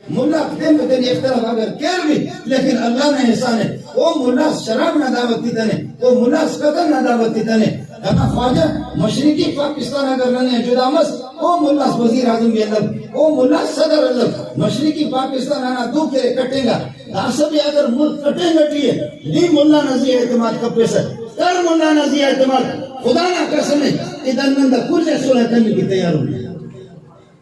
ملا دن بدن اختلاف اگر کر بھی لیکن اللہ نے احسان ہے وہ ملا شراب نہ دعوت دیتا نے وہ ملا قتل نہ دعوت دیتا نے انا خواجہ مشرقی پاکستان اگر رہنے جدا مس وہ ملا وزیر اعظم بھی اللہ وہ ملا صدر اللہ مشرقی پاکستان آنا دو کرے کٹے گا ناسبی اگر ملک کٹے گٹی ہے لی ملا نزی اعتماد کا پیسہ کر ملا نزی اعتماد خدا نہ قسم ہے ادھر نندہ کل صلح کرنے کی تیار ہوئی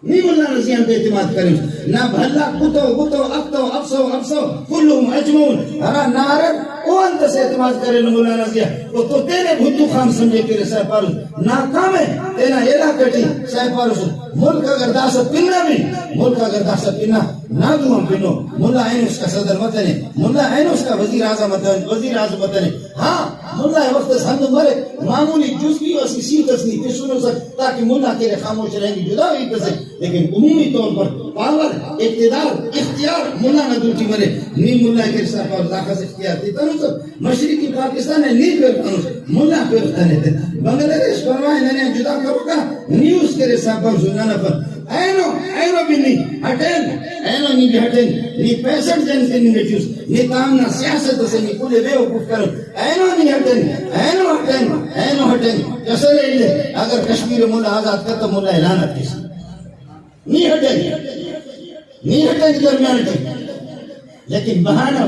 نہیں ملا نزی ہم اعتماد کریں نہ بھلا کتو افسو کلهم اجمعون ہرا نارد او انت سے اعتماد کرے ملا نزی تو تیرے بھتو خام سمجھے کرے سہ پارس ناکام ہے تینا ایلا کٹی سہ پارس ملک اگر داست پننا بھی ملک اگر داست پننا نہ دو ہم پنو ملا عین اس کا صدر متنے ملا عین اس کا وزیر اعظم متنے ہاں ملا وقت سند مرے معمولی جزوی اسی سی تسنی تسنو سک تاکہ ملا کے خاموش رہیں گی جدا ہوئی پسے لیکن عمومی طور پر پاور اقتدار اختیار ملا نہ دوٹی مرے نی ملا کے ساتھ اور لاکھس اختیار تھی تنو سب مشرقی پاکستان ہے نی پر تنو ملا پر تنے تھے بنگلہ دیش پروائے ننے جدا کرو کا نیوز کے ساتھ پر سنانا پر اینو بھی نہیں ہٹین اینو نہیں بھی ہٹین نی 65 جن سے نہیں بیٹھیوس نی تامنا سیاست سے نی پولے بے وقوف کرو اینو نہیں ہٹین اینو ہٹین کسر ہے اگر کشمیر ملا آزاد کرتا ملا اعلانت کسی نہیں ہٹیں درمیان کی لیکن بہانہ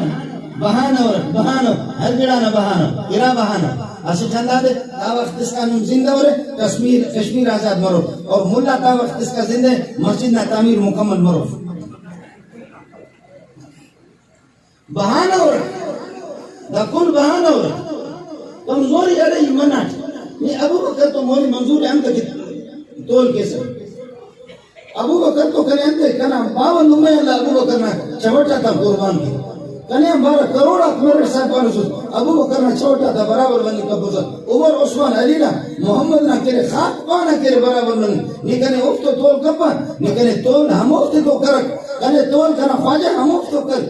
ہر گڑانا بہانہ اسے چندہ دے تا وقت اس کا نم زندہ ہو رہے کشمیر آزاد مرو اور ملا تا وقت اس کا زندہ مسجد نہ تعمیر مکمل مرو بہانہ ہو رہا دا کل بہانہ ہو رہا کمزوری ہے رہی مناٹ یہ ابو بکر تو مولی منظور ہے ہم تک تول کے سر ابو بکر تو کنے انتے کنا 52 نمائے اللہ ابو بکر نہ چھوٹا تھا قربان کی کنے 12 کروڑ میرے صاحب پارسوس ابو بکر نہ چھوٹا تھا برابر بنی کبوزا عمر عثمان علی نہ محمد نہ کرے خاک پانا کرے برابر بنی نی کنے افت تول کپا نی کنے تول ہم افت تو کرک کنے تول کنا خواجہ ہم افت تو کر